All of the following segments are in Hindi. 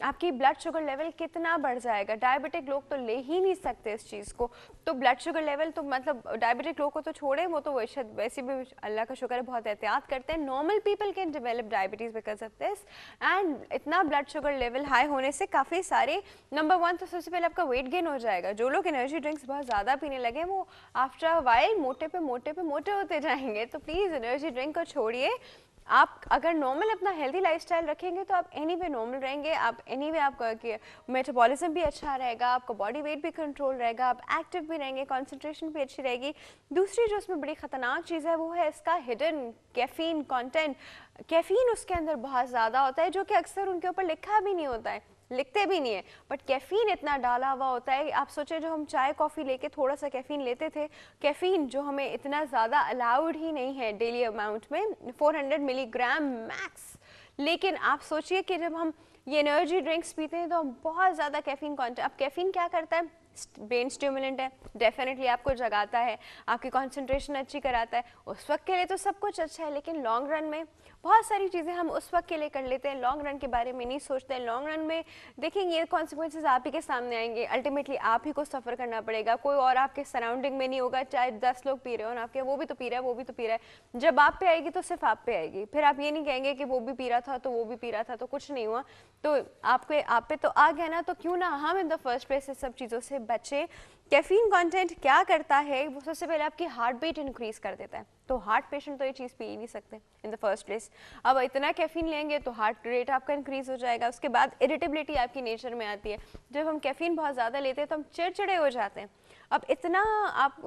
आपकी ब्लड शुगर लेवल कितना बढ़ जाएगा। डायबिटिक लोग तो ले ही नहीं सकते इस चीज़ को, तो ब्लड शुगर लेवल तो मतलब डायबिटिक लोग को तो छोड़े, वो तो वैसे भी अल्लाह का शुक्र है बहुत एहतियात करते हैं। Normal people can develop diabetes because of this. And इतना ब्लड शुगर लेवल हाई होने से काफ़ी सारे, नंबर 1 तो सबसे पहले आपका वेट गेन हो जाएगा। जो लोग एनर्जी ड्रिंक्स बहुत ज़्यादा पीने लगे वो आफ्टर अ वाइल मोटे होते जाएंगे। तो प्लीज़ एनर्जी ड्रिंक को छोड़िए। आप अगर नॉर्मल अपना हेल्दी लाइफस्टाइल रखेंगे तो आप एनीवे नॉर्मल रहेंगे, आप एनीवे आपका मेटाबॉलिज्म भी अच्छा रहेगा, आपका बॉडी वेट भी कंट्रोल रहेगा, आप एक्टिव भी रहेंगे, कंसंट्रेशन भी अच्छी रहेगी। दूसरी जो इसमें बड़ी ख़तरनाक चीज़ है वो है इसका हिडन कैफ़ीन कंटेंट। कैफ़ीन उसके अंदर बहुत ज़्यादा होता है जो कि अक्सर उनके ऊपर लिखा भी नहीं होता है, लिखते भी नहीं है, बट कैफ़ीन इतना डाला हुआ होता है। आप सोचें जो हम चाय कॉफ़ी लेके थोड़ा सा कैफ़ीन लेते थे, कैफ़ीन जो हमें इतना ज़्यादा अलाउड ही नहीं है डेली अमाउंट में, 400 मिलीग्राम मैक्स। लेकिन आप सोचिए कि जब हम ये एनर्जी ड्रिंक्स पीते हैं तो हम बहुत ज़्यादा कैफ़ीन कंटेंट। अब कैफ़ीन क्या करता है, ब्रेन स्टिमुलेंट है, डेफिनेटली आपको जगाता है, आपकी कंसंट्रेशन अच्छी कराता है। उस वक्त के लिए तो सब कुछ अच्छा है, लेकिन लॉन्ग रन में बहुत सारी चीज़ें हम उस वक्त के लिए कर लेते हैं, लॉन्ग रन के बारे में नहीं सोचते हैं। लॉन्ग रन में देखेंगे ये कॉन्सिक्वेंसेज आप ही के सामने आएंगे, अल्टीमेटली आप ही को सफ़र करना पड़ेगा, कोई और आपके सराउंडिंग में नहीं होगा। चाहे 10 लोग पी रहे हो ना, आपके वो भी तो पी रहा है, वो भी तो पी रहा है, जब आप पे आएगी तो सिर्फ आप पे आएगी। फिर आप ये नहीं कहेंगे कि वो भी पी रहा था तो वो भी पी रहा था तो कुछ नहीं हुआ, तो आप पे तो आ गया ना। तो क्यों ना हम इन द फर्स्ट प्लेस इस सब चीज़ों से बचें। कैफीन कंटेंट क्या करता है, वो सबसे पहले आपकी हार्ट बीट इंक्रीज कर देता है, तो हार्ट पेशेंट तो ये चीज़ पी ही नहीं सकते इन द फर्स्ट प्लेस। अब इतना कैफीन लेंगे तो हार्ट रेट आपका इंक्रीज हो जाएगा। उसके बाद इरिटेबिलिटी आपकी नेचर में आती है, जब हम कैफीन बहुत ज़्यादा लेते हैं तो हम चिड़चिड़े हो जाते हैं। अब इतना आप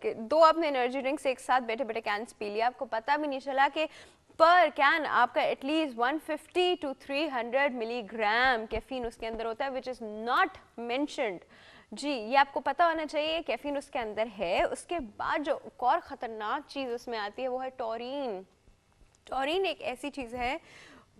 दो आपने एनर्जी ड्रिंक्स एक साथ बैठे बैठे कैंस पी लिया, आपको पता भी नहीं चला कि पर कैन आपका एटलीस्ट 150 टू 300 मिलीग्राम कैफीन उसके अंदर होता है, विच इज़ नॉट मेंशन्ड। जी, ये आपको पता होना चाहिए कैफीन उसके अंदर है। उसके बाद जो एक और ख़तरनाक चीज़ उसमें आती है वो है टॉरिन। टॉरिन एक ऐसी चीज़ है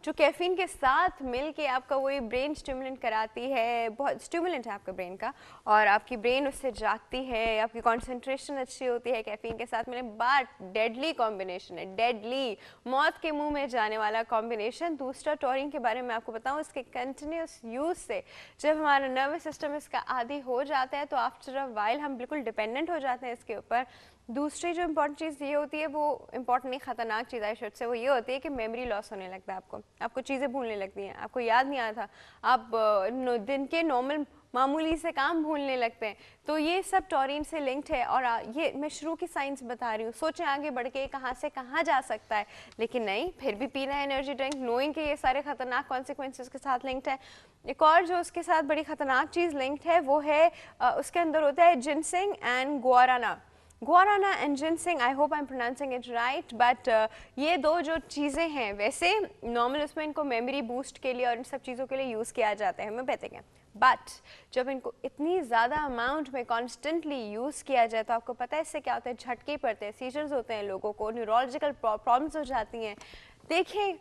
जो कैफीन के साथ मिल के आपका वही ब्रेन स्टिमुलेंट कराती है, बहुत स्टिमुलेंट है आपका ब्रेन का, और आपकी ब्रेन उससे जागती है, आपकी कंसंट्रेशन अच्छी होती है कैफीन के साथ मिले। बट डेडली कॉम्बिनेशन है, डेडली, मौत के मुंह में जाने वाला कॉम्बिनेशन। दूसरा टॉरिन के बारे में आपको बताऊं, इसके कंटिन्यूस यूज़ से जब हमारा नर्वस सिस्टम इसका आदी हो जाता है तो आफ्टर अ वाइल हम बिल्कुल डिपेंडेंट हो जाते हैं इसके ऊपर। दूसरी जो इम्पॉर्टेंट चीज़ ये होती है, वो इम्पॉर्टेंट नहीं ख़तरनाक चीज़ है शुरू से, वो ये होती है कि मेमोरी लॉस होने लगता है। आपको चीज़ें भूलने लगती हैं, आपको याद नहीं आता, आप दिन के नॉर्मल मामूली से काम भूलने लगते हैं। तो ये सब टॉरिन से लिंक्ड है, और ये मैं शुरू की साइंस बता रही हूँ, सोचें आगे बढ़ के कहाँ से कहाँ जा सकता है, लेकिन नहीं, फिर भी पीना है एनर्जी ड्रिंक नोइंग कि ये सारे खतरनाक कॉन्सिक्वेंसेस के साथ लिंक्ड है। एक और जो उसके साथ बड़ी खतरनाक चीज़ लिंक्ड है वो है उसके अंदर होता है ginseng and guarana. Guarana and ginseng, I hope I am pronouncing it right, but ये दो जो चीज़ें हैं, वैसे नॉर्मल उसमें इनको मेमोरी बूस्ट के लिए और इन सब चीज़ों के लिए यूज़ किया जाता है, होम्योपैथिक है। बट जब इनको इतनी ज़्यादा अमाउंट में कॉन्स्टेंटली यूज़ किया जाए तो आपको पता है इससे क्या होता है, झटके पड़ते हैं, सीजर्स होते हैं, लोगों को न्यूरोलॉजिकल प्रॉब्लम्स हो जाती हैं। देखिए,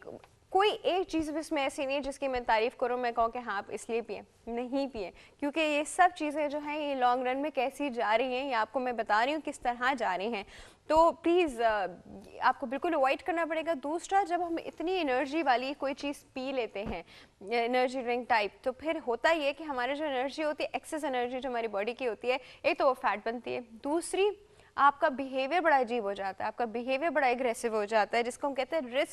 कोई एक चीज़ भी इसमें ऐसी नहीं है जिसकी मैं तारीफ़ करूँ, मैं कहूँ कि हाँ आप इसलिए पिए, नहीं पिए, क्योंकि ये सब चीज़ें जो हैं ये लॉन्ग रन में कैसी जा रही हैं, ये आपको मैं बता रही हूँ किस तरह जा रही हैं। तो प्लीज़ आपको बिल्कुल अवॉइड करना पड़ेगा। दूसरा, जब हम इतनी एनर्जी वाली कोई चीज़ पी लेते हैं, एनर्जी ड्रिंक टाइप, तो फिर होता ये है कि हमारी जो एनर्जी होती है, एक्सेस एनर्जी जो हमारी बॉडी की होती है, एक तो वो फैट बनती है, दूसरी आपका बिहेवियर बड़ा अजीब हो जाता है, आपका बिहेवियर बड़ा एग्रेसिव हो जाता है, जिसको हम कहते हैं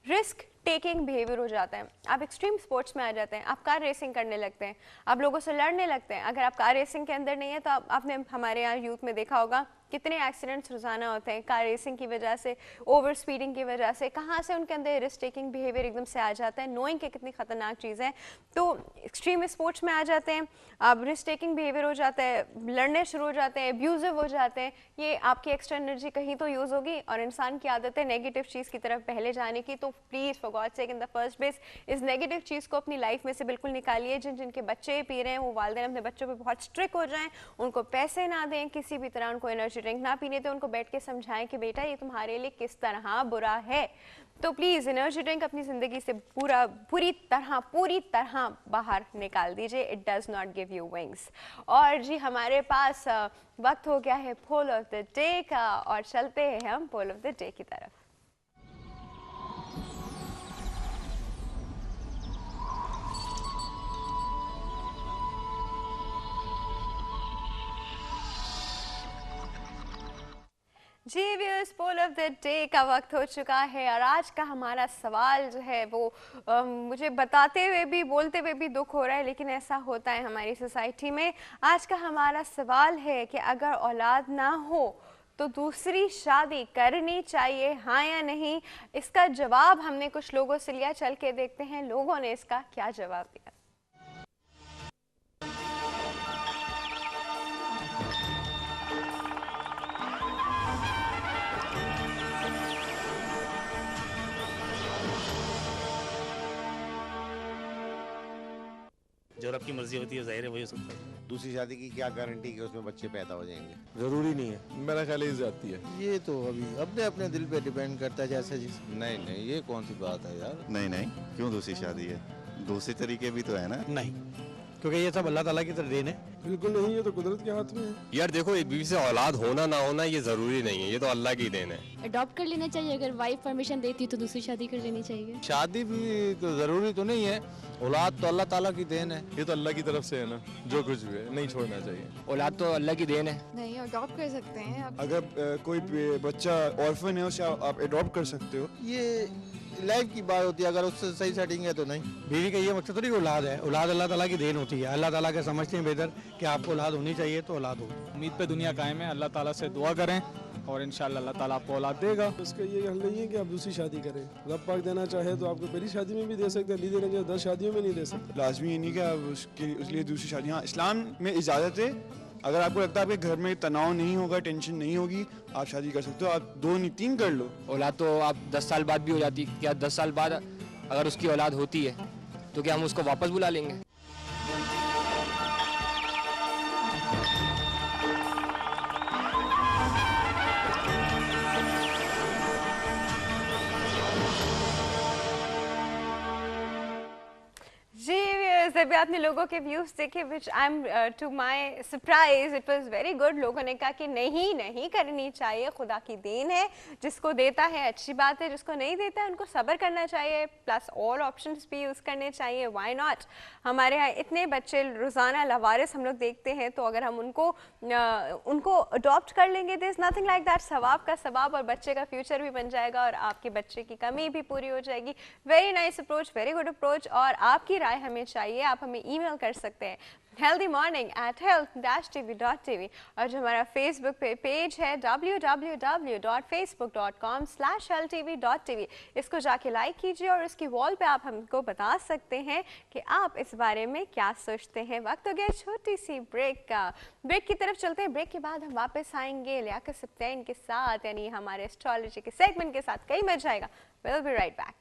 रिस्क टेकिंग बिहेवियर हो जाता है। आप एक्सट्रीम स्पोर्ट्स में आ जाते हैं, आप कार रेसिंग करने लगते हैं, आप लोगों से लड़ने लगते हैं। अगर आप कार रेसिंग के अंदर नहीं है तो आपने हमारे यहाँ यूथ में देखा होगा कितने एक्सीडेंट्स रोजाना होते हैं कार रेसिंग की वजह से, ओवर स्पीडिंग की वजह से। कहाँ से उनके अंदर रिस्क टेकिंग बिहेवियर एकदम से आ जाता है, नोइंग कि कितनी खतरनाक चीज़ है। तो एक्सट्रीम स्पोर्ट्स में आ जाते हैं, अब रिस्क टेकिंग बिहेवियर हो जाता है, लड़ने शुरू हो जाते हैं, अब्यूजिव हो जाते हैं। ये आपकी एक्स्ट्रा एनर्जी कहीं तो यूज़ होगी, और इंसान की आदत है नेगेटिव चीज़ की तरफ पहले जाने की। तो please for God sake in the first place इस नेगेटिव चीज़ को अपनी लाइफ में से बिल्कुल निकालिए। जिनके बच्चे पी रहे हैं वो वालिदैन अपने बच्चों पे बहुत स्ट्रिक्ट हो जाएं, उनको पैसे ना दें, किसी भी तरह उनको एनर्जी ड्रिंक ना पीने दें, उनको बैठ के समझाएं कि बेटा ये तुम्हारे लिए किस तरह बुरा है। तो प्लीज़ एनर्जी ड्रिंक अपनी ज़िंदगी से पूरी तरह बाहर निकाल दीजिए। It does not give you wings. और जी हमारे पास वक्त हो गया है पोल ऑफ द डे का, और चलते हैं हम पोल ऑफ द डे की तरफ। जी viewers, poll of the day का वक्त हो चुका है और आज का हमारा सवाल जो है वो मुझे बताते हुए भी बोलते हुए भी दुख हो रहा है, लेकिन ऐसा होता है हमारी सोसाइटी में। आज का हमारा सवाल है कि अगर औलाद ना हो तो दूसरी शादी करनी चाहिए, हाँ या नहीं। इसका जवाब हमने कुछ लोगों से लिया, चल के देखते हैं लोगों ने इसका क्या जवाब दिया। जो रब की मर्जी होती है जाहिर है वही हो सकता है। दूसरी शादी की क्या गारंटी कि उसमें बच्चे पैदा हो जाएंगे? जरूरी नहीं है, मेरा ख्याल ही जाती है। ये तो अभी अपने अपने दिल पे डिपेंड करता है जैसे जिस। नहीं नहीं, ये कौन सी बात है यार। नहीं नहीं, क्यों दूसरी शादी है? दूसरे तरीके भी तो है ना। नहीं, क्योंकि ये सब अल्लाह ताला की तरफ देन है। बिल्कुल नहीं, ये तो कुदरत के हाथ में है। यार देखो, एक बीवी से औलाद होना ना होना ये जरूरी नहीं है, ये तो अल्लाह की देन है। अडॉप्ट कर लेना चाहिए, अगर वाइफ परमिशन देती है तो दूसरी शादी कर लेनी चाहिए। शादी भी तो जरूरी तो नहीं है, औलाद तो अल्लाह ताला की देन है। ये तो अल्लाह की तरफ से है ना, जो कुछ भी है नहीं छोड़ना चाहिए। औलाद तो अल्लाह की देन है। नहीं, अडॉप्ट कर सकते हैं आप। अगर कोई बच्चा ऑर्फन है उसे आप अडॉप्ट कर सकते हो। ये लाइफ की बात होती है, अगर उससे सही सेटिंग है तो नहीं। बीवी का ये मकसद तो नहीं औलाद है, औलाद अल्लाह ताला की देन होती है। अल्लाह ताला के समझते हैं बेहतर कि आपको औलाद होनी चाहिए तो औलाद हो। उम्मीद पे दुनिया कायम है, अल्लाह ताला से दुआ करें और इंशाल्लाह अल्लाह ताला आपको औलाद देगा। उसका ये हल नहीं है कि आप दूसरी शादी करें। रब पाक देना चाहे तो आपको पहली शादी में भी दे सकते हैं, नहीं देना चाहे 10 शादियों में नहीं दे सकते। लाजमी ये नहीं कि आप उसके लिए दूसरी शादी। हाँ, इस्लाम में इजाज़त है। अगर आपको लगता है आपके घर में तनाव नहीं होगा, टेंशन नहीं होगी, आप शादी कर सकते हो। आप 2 नहीं 3 कर लो। औलाद तो आप 10 साल बाद भी हो जाती। क्या 10 साल बाद अगर उसकी औलाद होती है तो क्या हम उसको वापस बुला लेंगे? अभी आपने लोगों के व्यूज देखे, which I am to my surprise it was very good. लोगों ने कहा कि नहीं नहीं करनी चाहिए, खुदा की देन है, जिसको देता है अच्छी बात है, जिसको नहीं देता है उनको सब्र करना चाहिए, प्लस और ऑप्शंस भी यूज़ करने चाहिए। Why not. हमारे यहाँ इतने बच्चे रोज़ाना लवारिस हम लोग देखते हैं, तो अगर हम उनको अडॉप्ट कर लेंगे, there is nothing like that. सवाब का सवाब, और बच्चे का फ्यूचर भी बन जाएगा और आपके बच्चे की कमी भी पूरी हो जाएगी। Very nice approach, very good approach. और आपकी राय हमें चाहिए, आप हमें ईमेल कर सकते हैं healthymorning@health-tv.tv, और जो हमारा फेसबुक पेज है www.facebook.com/healthtv.tv, इसको जाके लाइक कीजिए और इसकी वॉल पे आप हमको बता सकते हैं कि आप इस बारे में क्या सोचते हैं। वक्त हो गया छोटी सी ब्रेक का, ब्रेक की तरफ चलते हैं। ब्रेक के बाद हम वापस आएंगे लियाकत सब्तैन के साथ, यानी हमारे एस्ट्रोलॉजी के सेगमेंट के साथ। कई मजा आएगा। Will be right back.